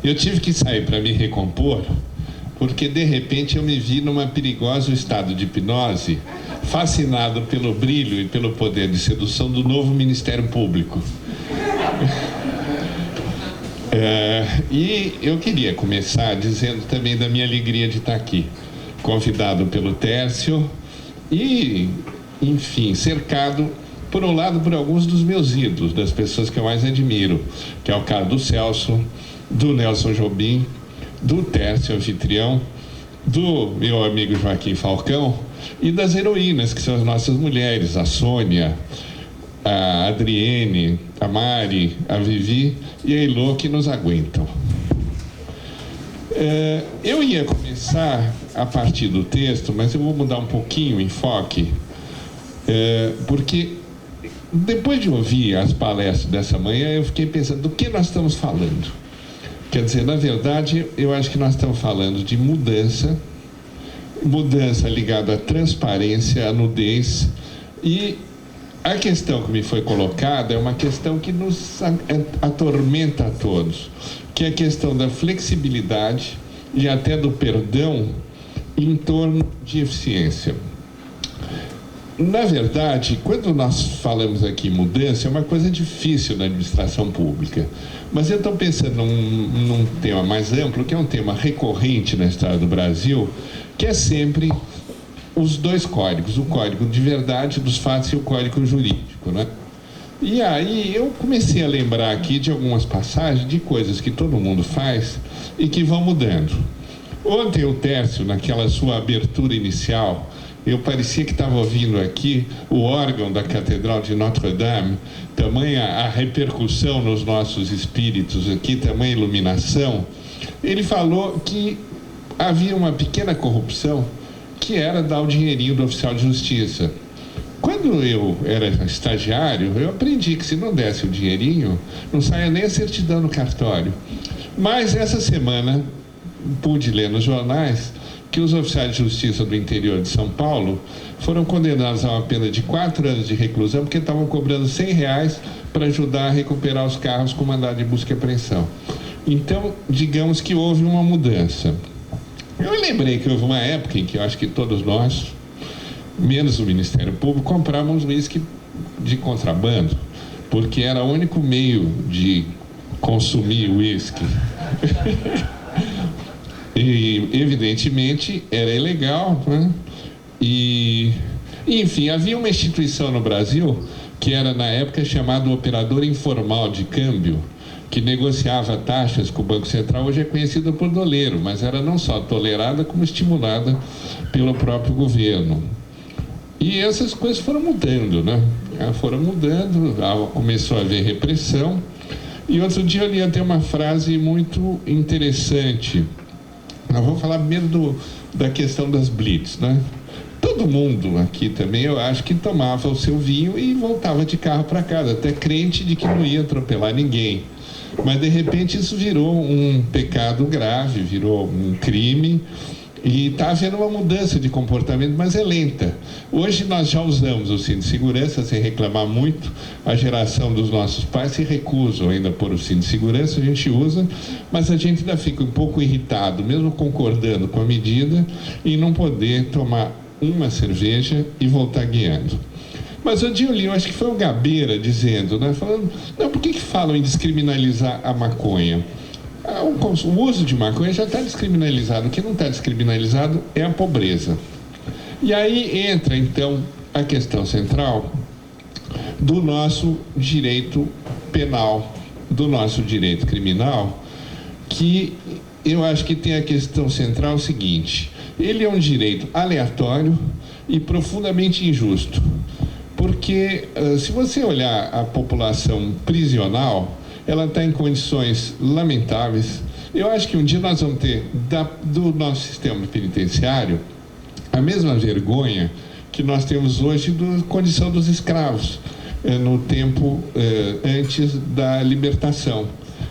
Eu tive que sair para me recompor, porque de repente eu me vi numa perigoso estado de hipnose, fascinado pelo brilho e pelo poder de sedução do novo Ministério Público. E eu queria começar dizendo também da minha alegria de estar aqui, convidado pelo Tércio e, enfim, cercado, por um lado, por alguns dos meus ídolos, das pessoas que eu mais admiro, que é o caso do Celso, do Nelson Jobim, do Tércio anfitrião, do meu amigo Joaquim Falcão e das heroínas, que são as nossas mulheres, a Sônia, a Adriene, a Mari, a Vivi e a Elô, que nos aguentam. Eu ia começar a partir do texto, mas eu vou mudar um pouquinho o enfoque, porque depois de ouvir as palestras dessa manhã, eu fiquei pensando, do que nós estamos falando? Quer dizer, na verdade, eu acho que nós estamos falando de mudança ligada à transparência, à nudez, e a questão que me foi colocada é uma questão que nos atormenta a todos, que é a questão da flexibilidade e até do perdão em torno de eficiência. Na verdade, quando nós falamos aqui em mudança, é uma coisa difícil na administração pública. Mas eu estou pensando num tema mais amplo, que é um tema recorrente na história do Brasil, que é sempre os dois códigos, o código de verdade dos fatos e o código jurídico, né? E aí eu comecei a lembrar aqui de algumas passagens de coisas que todo mundo faz e que vão mudando. Ontem o Tércio, naquela sua abertura inicial, eu parecia que estava ouvindo aqui o órgão da Catedral de Notre-Dame, tamanha a repercussão nos nossos espíritos aqui, tamanha iluminação. Ele falou que havia uma pequena corrupção, que era dar o dinheirinho do oficial de justiça. Quando eu era estagiário, eu aprendi que se não desse o dinheirinho, não saia nem a certidão no cartório. Mas essa semana, pude ler nos jornais que os oficiais de justiça do interior de São Paulo foram condenados a uma pena de 4 anos de reclusão porque estavam cobrando R$100 para ajudar a recuperar os carros com mandado de busca e apreensão. Então, digamos que houve uma mudança. Eu lembrei que houve uma época em que eu acho que todos nós, menos o Ministério Público, comprávamos uísque de contrabando, porque era o único meio de consumir uísque. E, evidentemente, era ilegal, né? E, enfim, havia uma instituição no Brasil que era, na época, chamada Operador Informal de Câmbio, que negociava taxas com o Banco Central. Hoje é conhecida por doleiro, mas era não só tolerada, como estimulada pelo próprio governo. E essas coisas foram mudando, né? Foram mudando, começou a haver repressão. E outro dia eu li até uma frase muito interessante. Nós vamos falar primeiro da questão das blitz, né? Todo mundo aqui também, eu acho que tomava o seu vinho e voltava de carro para casa, até crente de que não ia atropelar ninguém. Mas, de repente, isso virou um pecado grave, virou um crime, e está havendo uma mudança de comportamento, mas é lenta. Hoje nós já usamos o cinto de segurança sem reclamar muito. A geração dos nossos pais se recusam ainda por o cinto de segurança, a gente usa, mas a gente ainda fica um pouco irritado, mesmo concordando com a medida, em não poder tomar uma cerveja e voltar guiando. Mas o dia eu li, eu acho que foi o Gabeira dizendo, né, falando, não, por que falam em descriminalizar a maconha? O uso de maconha já está descriminalizado. O que não está descriminalizado é a pobreza. E aí entra, então, a questão central do nosso direito penal, do nosso direito criminal, que eu acho que tem a questão central seguinte: ele é um direito aleatório e profundamente injusto. Porque, se você olhar a população prisional, ela está em condições lamentáveis. Eu acho que um dia nós vamos ter do nosso sistema penitenciário a mesma vergonha que nós temos hoje da condição dos escravos no tempo antes da libertação,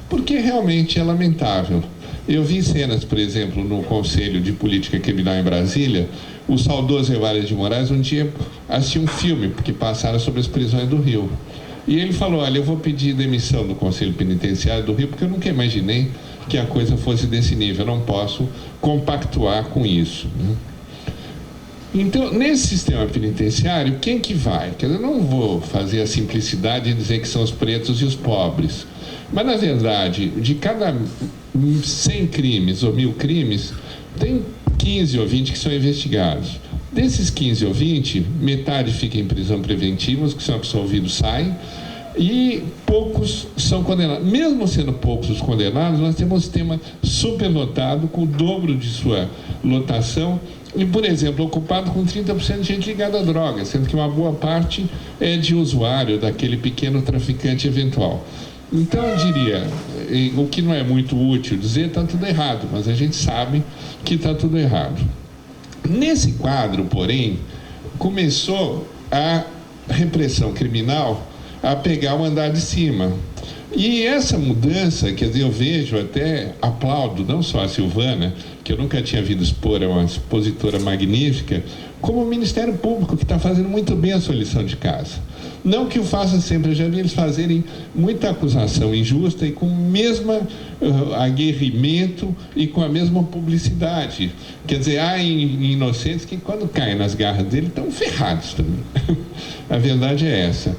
porque realmente é lamentável. Eu vi cenas, por exemplo, no Conselho de Política Criminal em Brasília. O saudoso Evaristo de Moraes um dia assistiu um filme que passaram sobre as prisões do Rio. E ele falou, olha, eu vou pedir demissão do Conselho Penitenciário do Rio, porque eu nunca imaginei que a coisa fosse desse nível. Eu não posso compactuar com isso, né? Então, nesse sistema penitenciário, quem que vai? Quer dizer, eu não vou fazer a simplicidade de dizer que são os pretos e os pobres. Mas, na verdade, de cada 100 crimes ou 1000 crimes, tem 15 ou 20 que são investigados. Desses 15 ou 20, metade fica em prisão preventiva, os que são absolvidos saem, e poucos são condenados. Mesmo sendo poucos os condenados, nós temos um sistema superlotado, com o dobro de sua lotação, e, por exemplo, ocupado com 30% de gente ligada à droga, sendo que uma boa parte é de usuário, daquele pequeno traficante eventual. Então, eu diria, o que não é muito útil dizer, está tudo errado, mas a gente sabe que está tudo errado. Nesse quadro, porém, começou a repressão criminal a pegar o andar de cima. E essa mudança, quer dizer, eu vejo, até aplaudo, não só a Silvana, que eu nunca tinha visto expor, é uma expositora magnífica, como o Ministério Público, que está fazendo muito bem a sua lição de casa. Não que o faça sempre, eu já vi eles fazerem muita acusação injusta e com o mesmo aguerrimento e com a mesma publicidade. Quer dizer, há inocentes que, quando caem nas garras dele, estão ferrados também. A verdade é essa.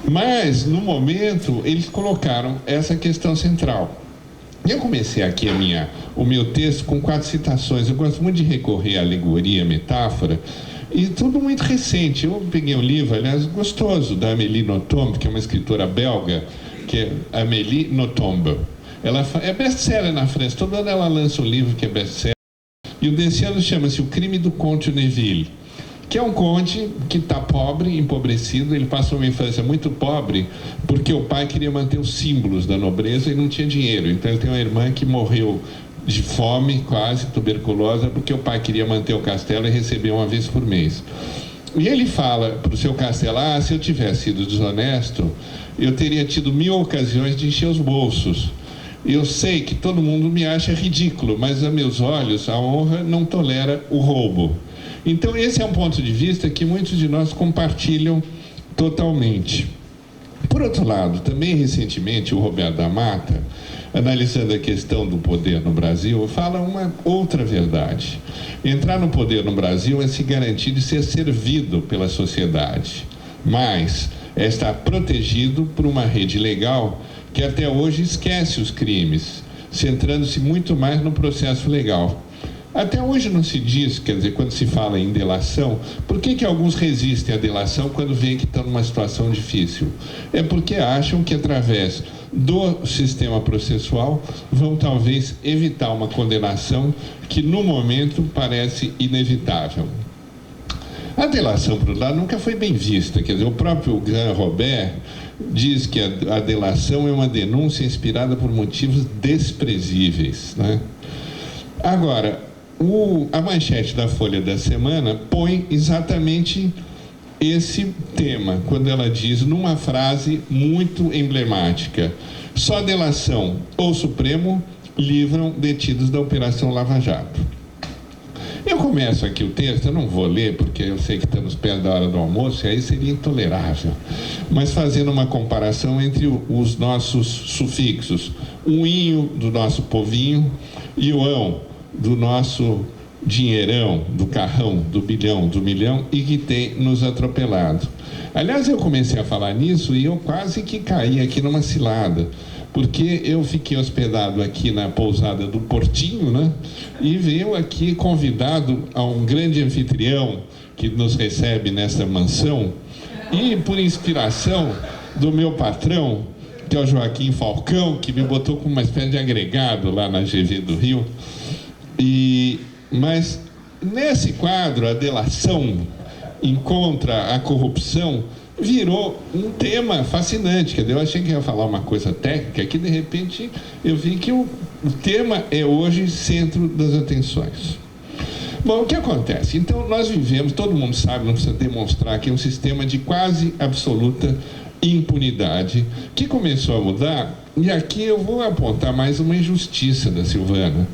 Mas, no momento, eles colocaram essa questão central. Eu comecei aqui o meu texto com 4 citações. Eu gosto muito de recorrer à alegoria, à metáfora, e tudo muito recente. Eu peguei um livro, aliás, gostoso, da Amélie Nothomb, que é uma escritora belga, que é Amélie Nothomb. Ela é best-seller na França. Todo ano ela lança um livro que é best-seller. E o desse ano chama-se O Crime do Conde Neville, que é um conde que está pobre, empobrecido. Ele passou uma infância muito pobre porque o pai queria manter os símbolos da nobreza e não tinha dinheiro. Então ele tem uma irmã que morreu de fome, quase tuberculosa, porque o pai queria manter o castelo e receber uma vez por mês. E ele fala para o seu castelo: se eu tivesse sido desonesto, eu teria tido 1000 ocasiões de encher os bolsos. Eu sei que todo mundo me acha ridículo, mas a meus olhos a honra não tolera o roubo. Então esse é um ponto de vista que muitos de nós compartilham totalmente. Por outro lado, também recentemente o Roberto da Mata, analisando a questão do poder no Brasil, fala uma outra verdade. Entrar no poder no Brasil é se garantir de ser servido pela sociedade, mas é estar protegido por uma rede legal que até hoje esquece os crimes, centrando-se muito mais no processo legal. Até hoje não se diz, quer dizer, quando se fala em delação, por que alguns resistem à delação quando veem que estão numa situação difícil? É porque acham que através do sistema processual vão talvez evitar uma condenação que no momento parece inevitável. A delação, por outro lado, nunca foi bem vista. Quer dizer, o próprio Grand Robert diz que a delação é uma denúncia inspirada por motivos desprezíveis, né? Agora, a manchete da Folha da Semana põe exatamente esse tema, quando ela diz, numa frase muito emblemática: só delação ou Supremo livram detidos da Operação Lava Jato. Eu começo aqui o texto, eu não vou ler, porque eu sei que estamos perto da hora do almoço, e aí seria intolerável, mas fazendo uma comparação entre os nossos sufixos, o inho do nosso povinho e o ão do nosso dinheirão, do carrão, do bilhão, do milhão, e que tem nos atropelado. Aliás, eu comecei a falar nisso e eu quase que caí aqui numa cilada, porque eu fiquei hospedado aqui na pousada do Portinho, né? E veio aqui convidado a um grande anfitrião que nos recebe nessa mansão, e por inspiração do meu patrão, que é o Joaquim Falcão, que me botou como uma espécie de agregado lá na GV do Rio. Mas nesse quadro, a delação encontra a corrupção virou um tema fascinante. Quer dizer, eu achei que ia falar uma coisa técnica, que de repente eu vi que o tema é hoje centro das atenções. Bom, o que acontece? Então nós vivemos, todo mundo sabe, não precisa demonstrar, que é um sistema de quase absoluta impunidade que começou a mudar. E aqui eu vou apontar mais uma injustiça da Silvana.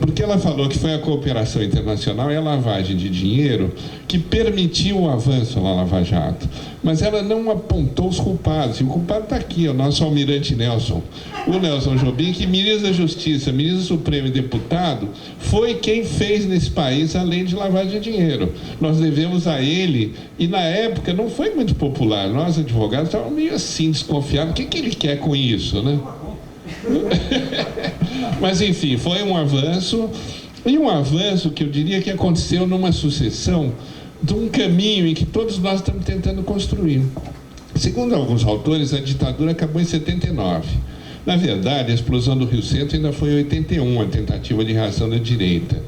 porque ela falou que foi a cooperação internacional e a lavagem de dinheiro que permitiu o avanço na Lava Jato. Mas ela não apontou os culpados, e o culpado está aqui, o nosso almirante Nelson. O Nelson Jobim, que ministro da Justiça, ministro Supremo e deputado, foi quem fez nesse país a lei de lavagem de dinheiro. Nós devemos a ele, e na época não foi muito popular. Nós, advogados, estávamos meio assim, desconfiados. O que ele quer com isso, né? Mas, enfim, foi um avanço, e um avanço que eu diria que aconteceu numa sucessão de um caminho em que todos nós estamos tentando construir. Segundo alguns autores, a ditadura acabou em 79. Na verdade, a explosão do Rio Centro ainda foi em 81, a tentativa de reação da direita.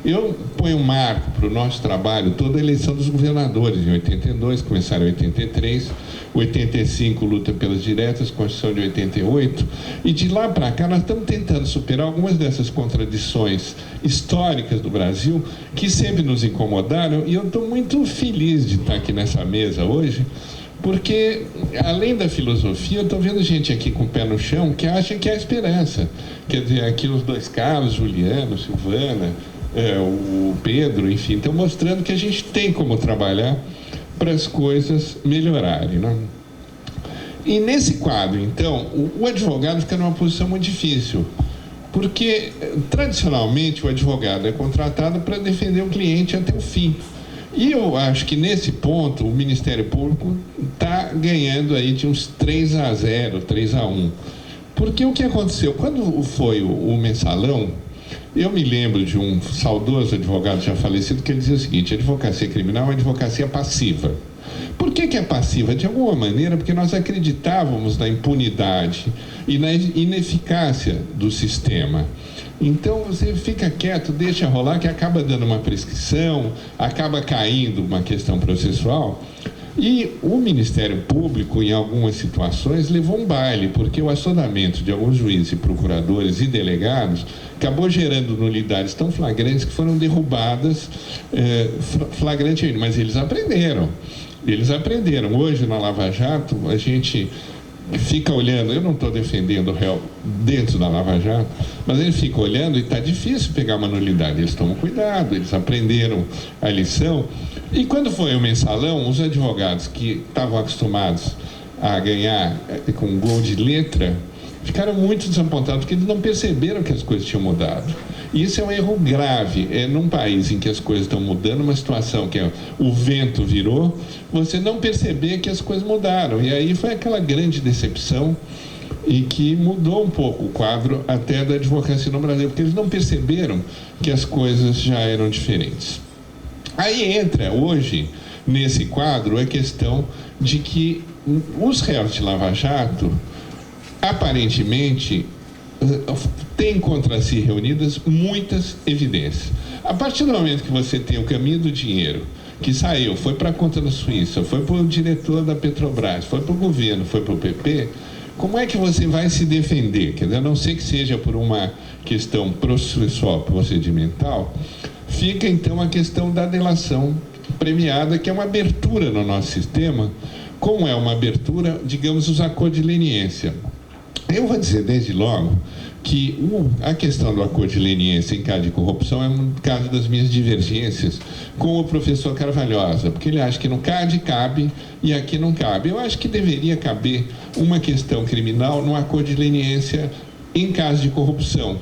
Eu ponho um marco para o nosso trabalho, toda a eleição dos governadores, em 82, começaram em 83, 85, luta pelas diretas, Constituição de 88, e de lá para cá nós estamos tentando superar algumas dessas contradições históricas do Brasil, que sempre nos incomodaram, e eu estou muito feliz de estar aqui nessa mesa hoje, porque, além da filosofia, eu estou vendo gente aqui com o pé no chão que acha que é a esperança. Quer dizer, aqui os dois Carlos, Juliano, Silvana, o Pedro, enfim, estão mostrando que a gente tem como trabalhar para as coisas melhorarem, né? E nesse quadro, então, o advogado fica numa posição muito difícil, porque, tradicionalmente, o advogado é contratado para defender o cliente até o fim. E eu acho que, nesse ponto, o Ministério Público está ganhando aí de uns 3-0, 3-1. Porque o que aconteceu? Quando foi o mensalão, eu me lembro de um saudoso advogado já falecido que ele dizia o seguinte: a advocacia criminal é uma advocacia passiva. Por que é passiva? De alguma maneira, porque nós acreditávamos na impunidade e na ineficácia do sistema. Então você fica quieto, deixa rolar, que acaba dando uma prescrição, acaba caindo uma questão processual. E o Ministério Público, em algumas situações, levou um baile, porque o assodamento de alguns juízes, procuradores e delegados acabou gerando nulidades tão flagrantes que foram derrubadas flagrantemente. Mas eles aprenderam. Eles aprenderam. Hoje, na Lava Jato, a gente fica olhando, eu não estou defendendo o réu dentro da Lava Jato, mas ele fica olhando e está difícil pegar uma nulidade. Eles tomam cuidado, eles aprenderam a lição. E quando foi o mensalão, os advogados que estavam acostumados a ganhar com gol de letra ficaram muito desapontados, porque eles não perceberam que as coisas tinham mudado. E isso é um erro grave. Num país em que as coisas estão mudando, uma situação que o vento virou, você não perceber que as coisas mudaram. E aí foi aquela grande decepção e que mudou um pouco o quadro até da advocacia no Brasil, porque eles não perceberam que as coisas já eram diferentes. Aí entra hoje, nesse quadro, a questão de que os réus de Lava Jato, aparentemente, têm contra si reunidas muitas evidências. A partir do momento que você tem o caminho do dinheiro, que saiu, foi para a conta da Suíça, foi para o diretor da Petrobras, foi para o governo, foi para o PP, como é que você vai se defender? Quer dizer, a não ser que seja por uma questão processual, procedimental, fica então a questão da delação premiada, que é uma abertura no nosso sistema. Como é uma abertura, digamos, os acordos de leniência. Eu vou dizer desde logo que a questão do acordo de leniência em caso de corrupção é um caso das minhas divergências com o professor Carvalhosa, porque ele acha que no CAD cabe e aqui não cabe. Eu acho que deveria caber uma questão criminal no acordo de leniência em caso de corrupção.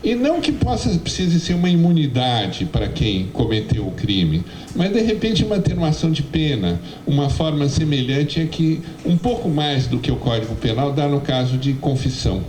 E não que precise ser uma imunidade para quem cometeu o crime, mas de repente uma atenuação de pena, uma forma semelhante a que um pouco mais do que o Código Penal dá no caso de confissão.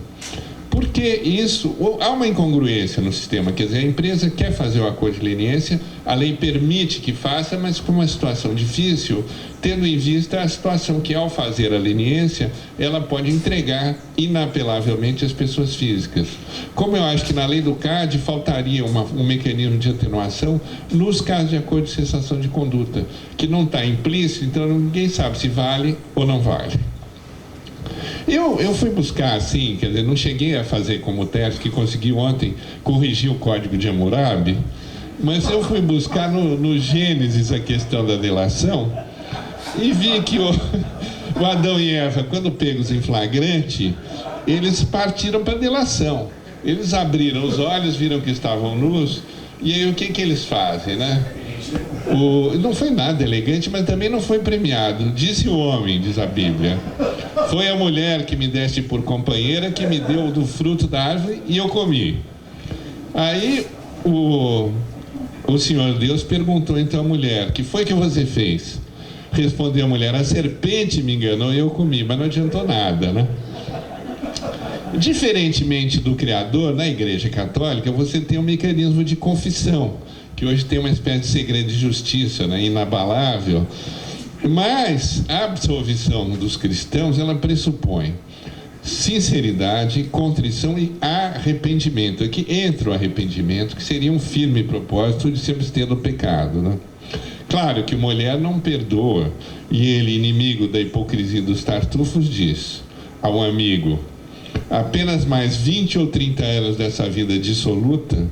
Porque isso, há uma incongruência no sistema, quer dizer, a empresa quer fazer o acordo de leniência, a lei permite que faça, mas com uma situação difícil, tendo em vista a situação que, ao fazer a leniência, ela pode entregar inapelavelmente às pessoas físicas. Como eu acho que na lei do CAD faltaria um mecanismo de atenuação nos casos de acordo de cessação de conduta, que não está implícito, então ninguém sabe se vale ou não vale. Eu fui buscar, assim, quer dizer, não cheguei a fazer como o Tércio, que conseguiu ontem corrigir o Código de Hammurabi, mas eu fui buscar no Gênesis a questão da delação e vi que o Adão e Eva, quando pegos em flagrante, eles partiram para a delação. Eles abriram os olhos, viram que estavam nus, e aí o que eles fazem, né? Não foi nada elegante, mas também não foi premiado. Disse o homem, diz a Bíblia: foi a mulher que me deste por companheira, que me deu do fruto da árvore e eu comi. Aí o Senhor Deus perguntou então à mulher: que foi que você fez? Respondeu a mulher: a serpente me enganou e eu comi, mas não adiantou nada, né? Diferentemente do Criador, na Igreja Católica você tem um mecanismo de confissão, que hoje tem uma espécie de segredo de justiça, né, inabalável. Mas a absolvição dos cristãos, ela pressupõe sinceridade, contrição e arrependimento. Aqui entra o arrependimento, que seria um firme propósito de se abster do pecado, né? Claro que uma mulher não perdoa, e ele, inimigo da hipocrisia dos tartufos, diz ao amigo: apenas mais 20 ou 30 anos dessa vida dissoluta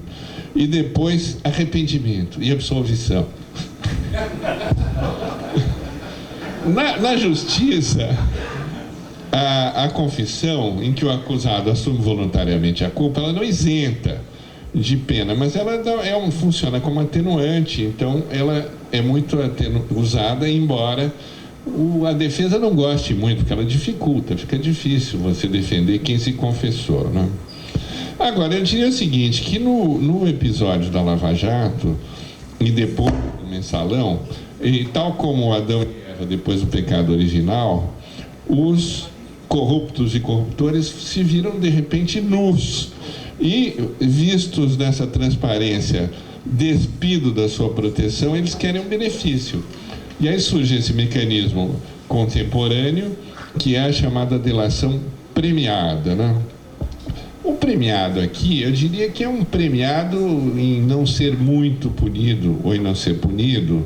e depois arrependimento e absolvição. Na justiça, a confissão, em que o acusado assume voluntariamente a culpa, ela não isenta de pena, mas ela funciona como atenuante, então ela é muito usada, embora a defesa não goste muito, porque ela dificulta, fica difícil você defender quem se confessou, né? Agora, eu diria o seguinte, que no episódio da Lava Jato, e depois do Mensalão, e tal como Adão e Eva depois do pecado original, os corruptos e corruptores se viram de repente nus, e vistos nessa transparência, despido da sua proteção, eles querem um benefício. E aí surge esse mecanismo contemporâneo, que é a chamada delação premiada, né? O premiado aqui, eu diria que é um premiado em não ser muito punido ou em não ser punido,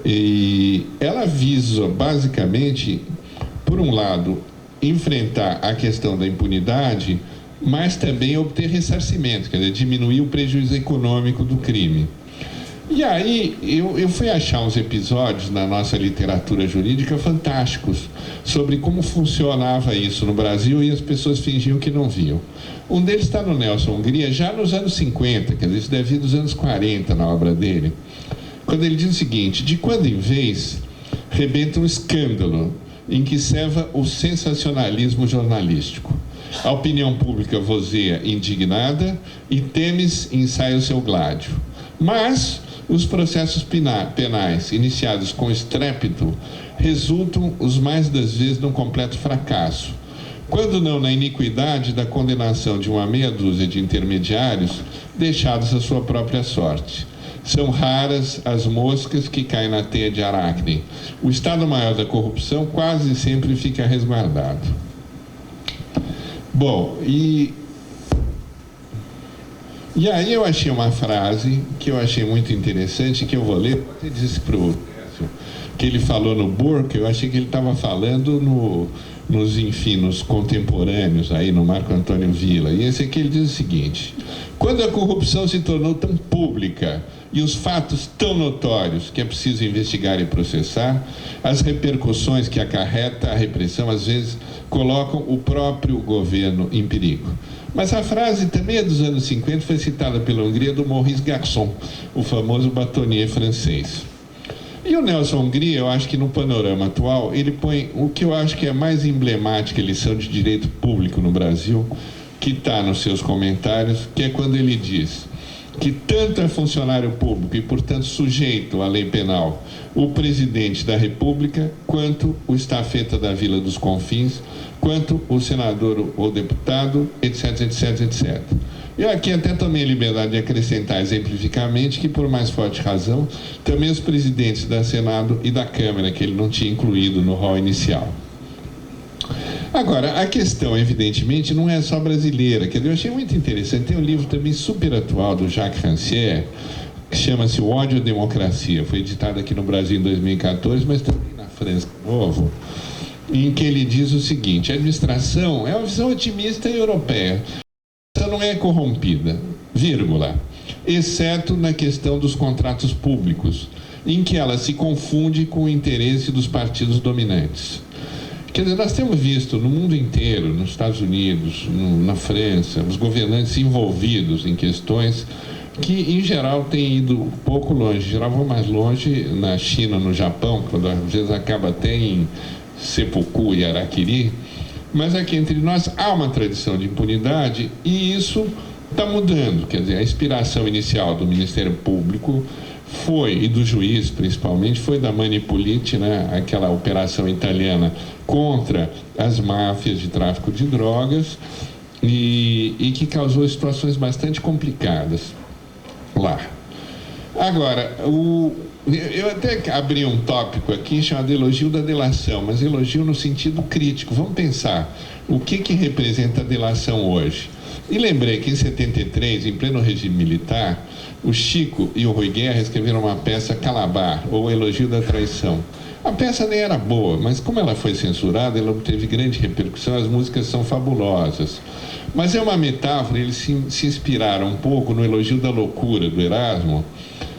e ela visa basicamente, por um lado, enfrentar a questão da impunidade, mas também obter ressarcimento, quer dizer, diminuir o prejuízo econômico do crime. E aí eu fui achar uns episódios na nossa literatura jurídica fantásticos sobre como funcionava isso no Brasil, e as pessoas fingiam que não viam. Um deles está no Nelson Hungria, já nos anos 50, quer dizer, isso deve vir dos anos 40 na obra dele, quando ele diz o seguinte: de quando em vez rebenta um escândalo em que ceva o sensacionalismo jornalístico. A opinião pública vozeia indignada e Temes ensaia o seu gládio. Mas os processos penais, iniciados com estrépito, resultam, os mais das vezes, num completo fracasso, quando não na iniquidade da condenação de uma meia dúzia de intermediários deixados à sua própria sorte. São raras as moscas que caem na teia de Aracne. O Estado-Maior da corrupção quase sempre fica resguardado. Bom, e aí eu achei uma frase que eu achei muito interessante, que eu vou ler. Você disse para o Décio que ele falou no Burke, eu achei que ele estava falando nos contemporâneos, aí no Marco Antônio Villa. E esse aqui ele diz o seguinte: quando a corrupção se tornou tão pública e os fatos tão notórios que é preciso investigar e processar, as repercussões que acarreta a repressão às vezes colocam o próprio governo em perigo. Mas a frase também é dos anos 50, foi citada pela Hungria, do Maurice Garçon, o famoso batonier francês. E o Nelson Hungria, eu acho que no panorama atual, ele põe o que eu acho que é a mais emblemática lição de direito público no Brasil, que está nos seus comentários, que é quando ele diz que tanto é funcionário público e, portanto, sujeito à lei penal o presidente da República, quanto o estafeta da Vila dos Confins, quanto o senador ou deputado, etc, etc, etc. Eu aqui até tomei a liberdade de acrescentar exemplificamente que, por mais forte razão, também os presidentes da Senado e da Câmara, que ele não tinha incluído no rol inicial. Agora, a questão, evidentemente, não é só brasileira. Quer dizer, eu achei muito interessante. Tem um livro também super atual do Jacques Rancière, que chama-se O Ódio à Democracia. Foi editado aqui no Brasil em 2014, mas também na França de novo, em que ele diz o seguinte: a administração é uma visão otimista e europeia. A administração não é corrompida, vírgula, exceto na questão dos contratos públicos, em que ela se confunde com o interesse dos partidos dominantes. Quer dizer, nós temos visto no mundo inteiro, nos Estados Unidos, na França, os governantes envolvidos em questões que, em geral, têm ido pouco longe. Em geral, vão mais longe na China, no Japão, quando às vezes acaba até em seppuku e harakiri. Mas aqui entre nós há uma tradição de impunidade e isso está mudando. Quer dizer, a inspiração inicial do Ministério Público foi, e do juiz principalmente, foi da Mani Puliti, né? Aquela operação italiana contra as máfias de tráfico de drogas e que causou situações bastante complicadas lá. Agora, eu até abri um tópico aqui chamado elogio da delação, mas elogio no sentido crítico. Vamos pensar o que representa a delação hoje. E lembrei que em 73, em pleno regime militar, o Chico e o Rui Guerra escreveram uma peça Calabar, ou Elogio da Traição. A peça nem era boa, mas como ela foi censurada, ela obteve grande repercussão, as músicas são fabulosas. Mas é uma metáfora, eles se inspiraram um pouco no Elogio da Loucura, do Erasmo,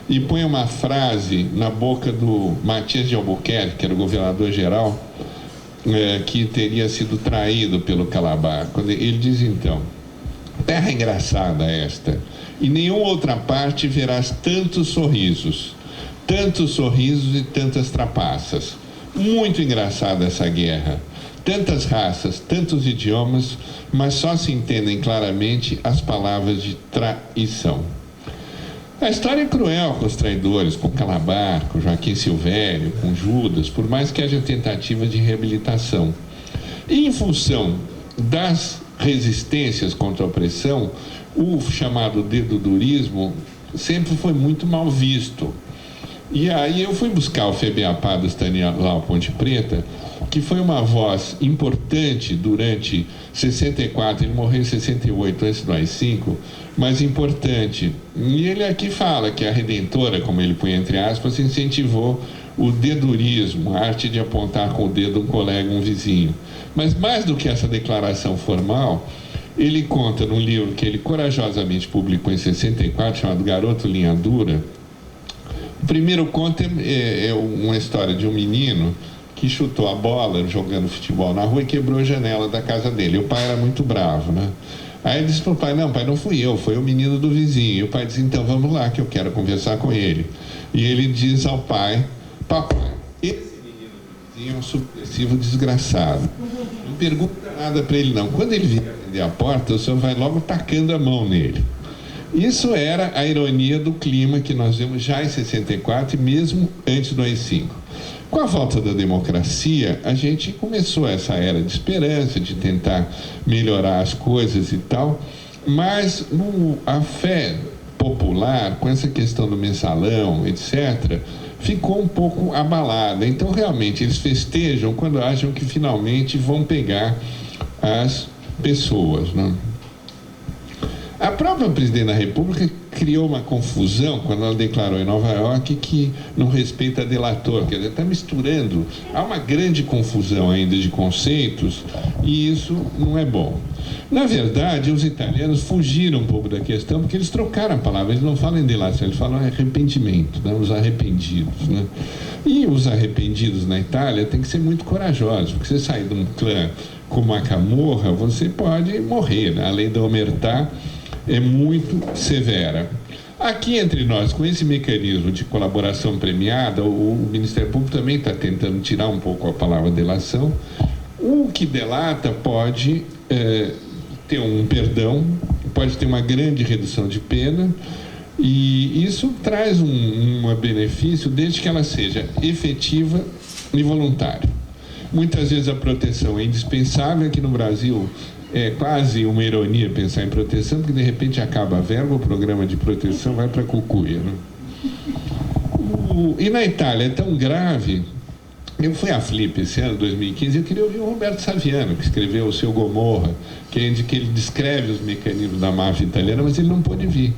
e põe uma frase na boca do Matias de Albuquerque, que era o governador-geral, que teria sido traído pelo Calabar. Quando ele diz então: terra engraçada esta, e nenhuma outra parte verás tantos sorrisos e tantas trapaças. Muito engraçada essa guerra. Tantas raças, tantos idiomas, mas só se entendem claramente as palavras de traição. A história é cruel com os traidores, com Calabar, com Joaquim Silvério, com Judas, por mais que haja tentativa de reabilitação. E em função das resistências contra a opressão, o chamado dedo-durismo sempre foi muito mal visto. E aí eu fui buscar o FEBEAPA do Stanislaw Ponte Preta, que foi uma voz importante durante 64, ele morreu em 68, antes do AI-5, mas importante. E ele aqui fala que a Redentora, como ele põe entre aspas, incentivou o dedurismo, a arte de apontar com o dedo um colega, um vizinho. Mas mais do que essa declaração formal, ele conta num livro que ele corajosamente publicou em 64, chamado Garoto Linha Dura. O primeiro conto é uma história de um menino que chutou a bola jogando futebol na rua e quebrou a janela da casa dele. E o pai era muito bravo, né? Aí ele disse para o pai: não, pai, não fui eu, foi o menino do vizinho. E o pai disse: então vamos lá que eu quero conversar com ele. E ele diz ao pai: papai, esse menino do vizinho é um supressivo desgraçado. Não pergunta nada para ele não. Quando ele vier atender a porta, o senhor vai logo tacando a mão nele. Isso era a ironia do clima que nós vemos já em 64 e mesmo antes do AI-5. Com a volta da democracia, a gente começou essa era de esperança, de tentar melhorar as coisas e tal, mas a fé popular, com essa questão do mensalão, etc., ficou um pouco abalada. Então, realmente, eles festejam quando acham que finalmente vão pegar as pessoas, né? A própria presidente da República criou uma confusão quando ela declarou em Nova York que não respeita delator, quer dizer, está misturando, há uma grande confusão ainda de conceitos e isso não é bom. Na verdade, os italianos fugiram um pouco da questão porque eles trocaram a palavra, eles não falam em delação, eles falam arrependimento, né? Os arrependidos, né? E os arrependidos na Itália têm que ser muito corajosos, porque você sair de um clã como a Camorra, você pode morrer, né? A lei da omertà é muito severa. Aqui entre nós, com esse mecanismo de colaboração premiada, o Ministério Público também está tentando tirar um pouco a palavra delação. O que delata pode ter um perdão, pode ter uma grande redução de pena, e isso traz um benefício desde que ela seja efetiva e voluntária. Muitas vezes a proteção é indispensável. Aqui no Brasil é quase uma ironia pensar em proteção, porque de repente acaba a verba, o programa de proteção vai para a cucuia, né? E na Itália é tão grave. Eu fui à Flip esse ano, 2015, eu queria ouvir o Roberto Saviano, que escreveu O Seu Gomorra, que ele descreve os mecanismos da máfia italiana, mas ele não pôde vir,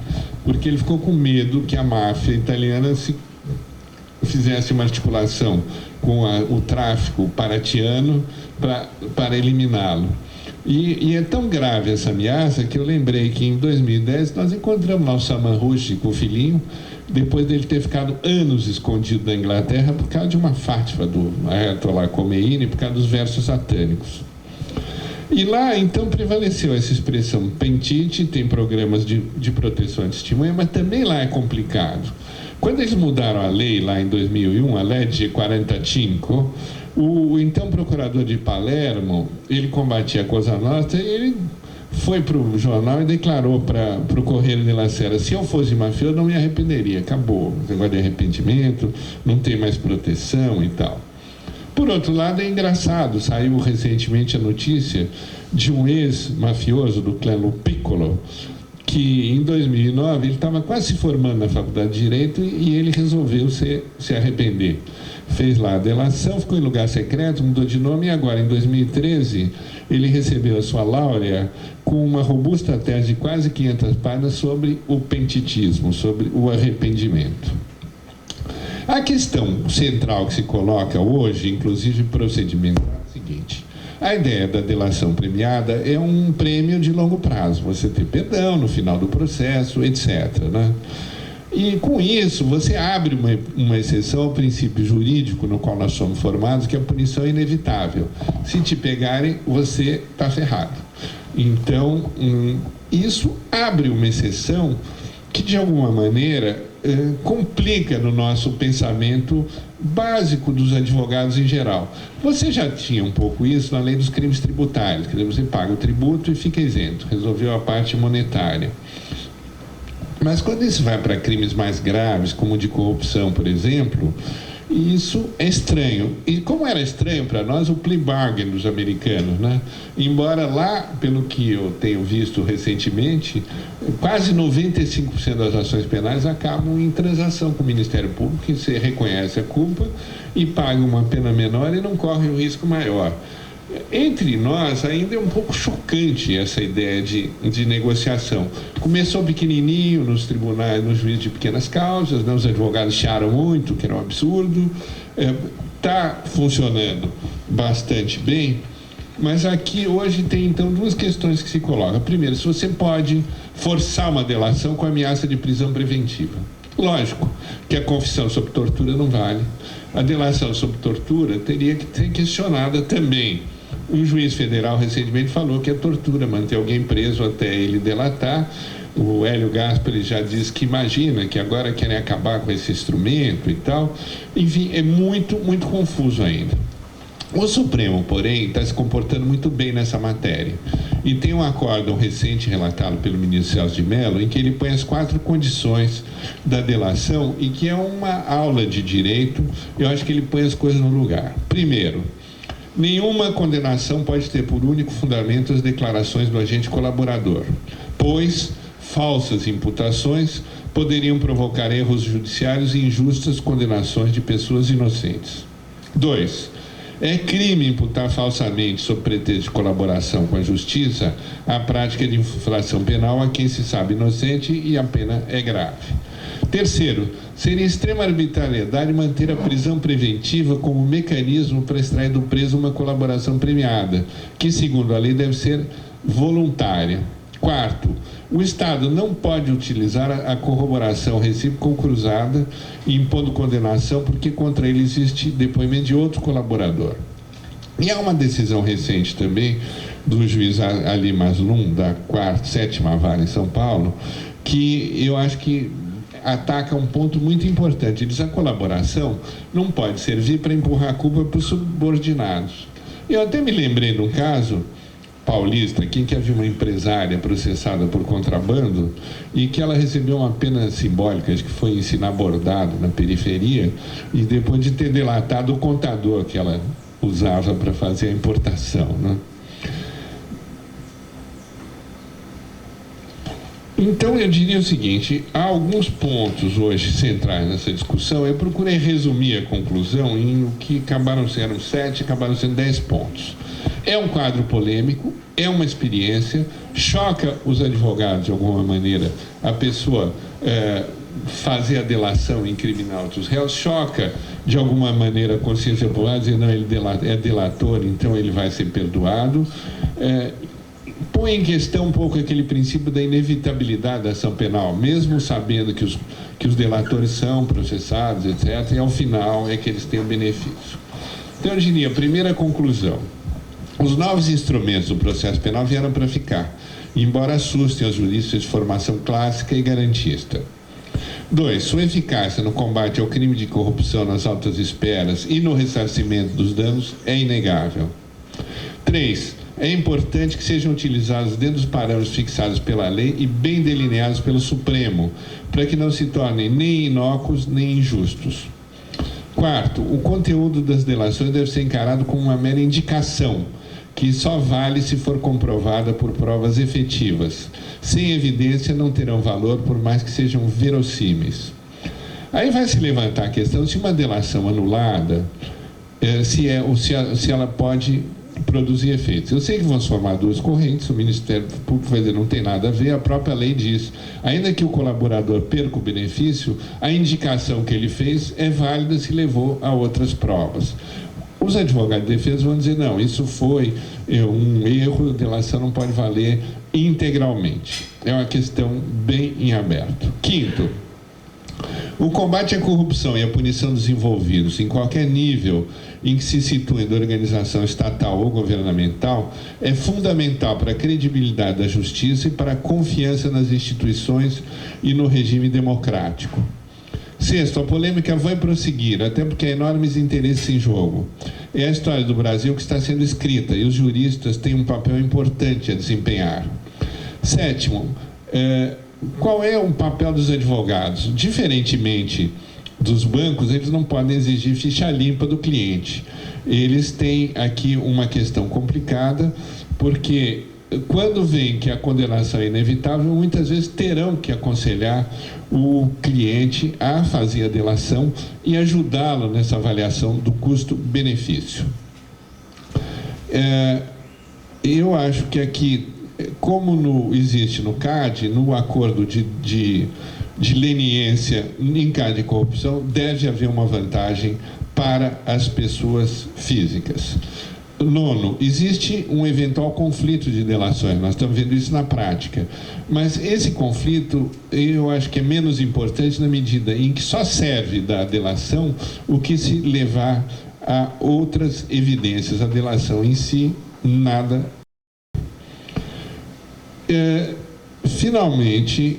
porque ele ficou com medo que a máfia italiana fizesse uma articulação com o tráfico paratiano para eliminá-lo. E é tão grave essa ameaça que eu lembrei que em 2010 nós encontramos lá o Salman Rushdie com o filhinho, depois dele ter ficado anos escondido na Inglaterra por causa de uma fátiva do Ayatollah Khomeini, por causa dos versos satânicos. E lá, então, prevaleceu essa expressão pentite, tem programas de proteção de testemunha, mas também lá é complicado. Quando eles mudaram a lei lá em 2001, a Legge 45, o então procurador de Palermo, ele combatia a Cosa Nostra e ele foi para o jornal e declarou para o Corriere della Sera: se eu fosse mafioso, não me arrependeria, acabou, esse negócio de arrependimento, não tem mais proteção e tal. Por outro lado, é engraçado, saiu recentemente a notícia de um ex-mafioso do clã Piccolo, que em 2009 ele estava quase se formando na faculdade de Direito e ele resolveu se arrepender. Fez lá a delação, ficou em lugar secreto, mudou de nome e agora, em 2013, ele recebeu a sua laurea com uma robusta tese de quase 500 páginas sobre o pentitismo, sobre o arrependimento. A questão central que se coloca hoje, inclusive procedimental, é a seguinte: a ideia da delação premiada é um prêmio de longo prazo, você ter perdão no final do processo, etc., né? E com isso você abre uma exceção ao princípio jurídico no qual nós somos formados, que a punição é inevitável. Se te pegarem, você está ferrado. Então, isso abre uma exceção que, de alguma maneira, complica no nosso pensamento básico dos advogados em geral. Você já tinha um pouco isso na lei dos crimes tributários, quer dizer, você paga o tributo e fica isento, resolveu a parte monetária. Mas quando isso vai para crimes mais graves, como o de corrupção, por exemplo, isso é estranho. E como era estranho para nós o plea bargain dos americanos, né? Embora lá, pelo que eu tenho visto recentemente, quase 95% das ações penais acabam em transação com o Ministério Público, que você reconhece a culpa e paga uma pena menor e não corre um risco maior. Entre nós ainda é um pouco chocante essa ideia de negociação. Começou pequenininho nos tribunais, nos juízes de pequenas causas, né? Os advogados chiaram muito, que era um absurdo. Está funcionando bastante bem, mas aqui hoje tem então duas questões que se colocam. Primeiro, se você pode forçar uma delação com ameaça de prisão preventiva. Lógico que a confissão sobre tortura não vale. A delação sobre tortura teria que ser questionada também. Um juiz federal recentemente falou que é tortura manter alguém preso até ele delatar. O Hélio Gaspari já disse que imagina que agora querem acabar com esse instrumento e tal. Enfim, é muito, muito confuso ainda. O Supremo, porém, está se comportando muito bem nessa matéria. E tem um acórdão recente relatado pelo ministro Celso de Mello, em que ele põe as 4 condições da delação e que é uma aula de direito. Eu acho que ele põe as coisas no lugar. Primeiro, nenhuma condenação pode ter por único fundamento as declarações do agente colaborador, pois falsas imputações poderiam provocar erros judiciários e injustas condenações de pessoas inocentes. 2. É crime imputar falsamente, sob pretexto de colaboração com a justiça, a prática de infração penal a quem se sabe inocente e a pena é grave. Terceiro, seria extrema arbitrariedade manter a prisão preventiva como mecanismo para extrair do preso uma colaboração premiada, que, segundo a lei, deve ser voluntária. Quarto, o Estado não pode utilizar a corroboração recíproca ou cruzada impondo condenação porque contra ele existe depoimento de outro colaborador. E há uma decisão recente também do juiz Ali Mazlum, da 7ª Vara em São Paulo, que eu acho que ataca um ponto muito importante. Ele diz: a colaboração não pode servir para empurrar a culpa para os subordinados. Eu até me lembrei de um caso paulista aqui, que havia uma empresária processada por contrabando e que ela recebeu uma pena simbólica, acho que foi ensinar bordado na periferia, e depois de ter delatado o contador que ela usava para fazer a importação, né? Então eu diria o seguinte: há alguns pontos hoje centrais nessa discussão. Eu procurei resumir a conclusão em o que acabaram sendo 7, acabaram sendo 10 pontos. É um quadro polêmico, é uma experiência, choca os advogados de alguma maneira, a pessoa fazer a delação e incriminar outros réus, choca de alguma maneira a consciência popular, dizer: não, ele é delator, então ele vai ser perdoado. põe em questão um pouco aquele princípio da inevitabilidade da ação penal, mesmo sabendo que os delatores são processados, etc., e ao final é que eles têm o benefício. Então, eu diria, primeira conclusão, os novos instrumentos do processo penal vieram para ficar, embora assustem os juristas de formação clássica e garantista. 2. Sua eficácia no combate ao crime de corrupção nas altas esferas e no ressarcimento dos danos é inegável. 3. É importante que sejam utilizados dentro dos parâmetros fixados pela lei e bem delineados pelo Supremo, para que não se tornem nem inócuos nem injustos. 4. O conteúdo das delações deve ser encarado como uma mera indicação, que só vale se for comprovada por provas efetivas. Sem evidência não terão valor, por mais que sejam verossímeis. Aí vai se levantar a questão se uma delação anulada, se ela pode produzir efeitos. Eu sei que vão se formar duas correntes, o Ministério Público vai dizer não tem nada a ver, a própria lei diz, ainda que o colaborador perca o benefício, a indicação que ele fez é válida se levou a outras provas. Os advogados de defesa vão dizer, não, isso foi um erro, a delação não pode valer integralmente. É uma questão bem em aberto. 5º, o combate à corrupção e a punição dos envolvidos em qualquer nível em que se situem da organização estatal ou governamental é fundamental para a credibilidade da justiça e para a confiança nas instituições e no regime democrático. 6º, a polêmica vai prosseguir, até porque há enormes interesses em jogo. É a história do Brasil que está sendo escrita e os juristas têm um papel importante a desempenhar. 7º, qual é o papel dos advogados? Diferentemente dos bancos, eles não podem exigir ficha limpa do cliente. Eles têm aqui uma questão complicada, porque quando vem que a condenação é inevitável, muitas vezes terão que aconselhar o cliente a fazer a delação e ajudá-lo nessa avaliação do custo-benefício. Eu acho que aqui, como existe no CAD, no acordo de leniência em caso de corrupção, deve haver uma vantagem para as pessoas físicas. 9º, existe um eventual conflito de delações, nós estamos vendo isso na prática, mas esse conflito eu acho que é menos importante na medida em que só serve da delação o que se levar a outras evidências, a delação em si, nada. Finalmente,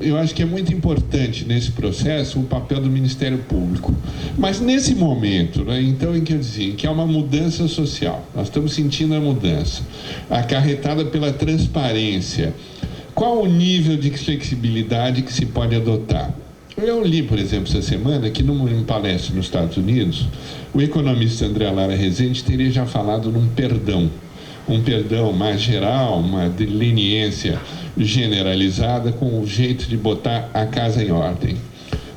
eu acho que é muito importante nesse processo o papel do Ministério Público. Mas nesse momento, né, então, em que eu dizia que há uma mudança social, nós estamos sentindo a mudança, acarretada pela transparência, qual o nível de flexibilidade que se pode adotar? Eu li, por exemplo, essa semana, que numa palestra nos Estados Unidos, o economista André Lara Rezende teria já falado num perdão. Um perdão mais geral, uma leniência generalizada com o jeito de botar a casa em ordem.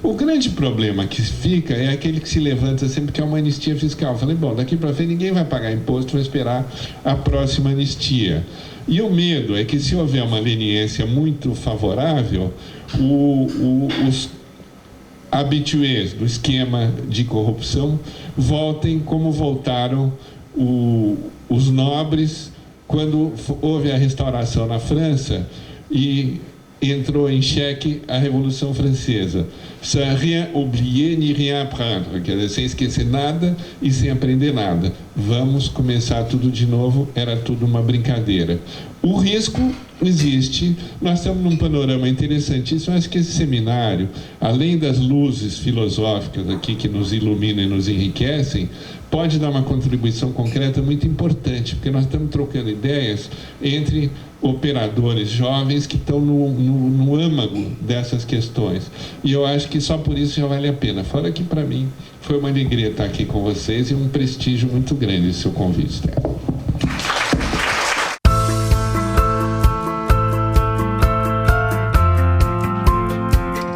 O grande problema que fica é aquele que se levanta sempre que é uma anistia fiscal. Eu falei, bom, daqui para frente ninguém vai pagar imposto, vai esperar a próxima anistia. E o medo é que se houver uma leniência muito favorável, os habitués do esquema de corrupção voltem como voltaram os nobres quando houve a restauração na França e entrou em xeque a Revolução Francesa. Sans rien oublier ni rien apprendre, quer dizer, sem esquecer nada e sem aprender nada. Vamos começar tudo de novo, era tudo uma brincadeira. O risco existe, nós estamos num panorama interessantíssimo, acho que esse seminário, além das luzes filosóficas aqui que nos iluminam e nos enriquecem, pode dar uma contribuição concreta muito importante, porque nós estamos trocando ideias entre operadores jovens que estão no âmago dessas questões. E eu acho que só por isso já vale a pena. Fora que, para mim, foi uma alegria estar aqui com vocês e um prestígio muito grande esse seu convite.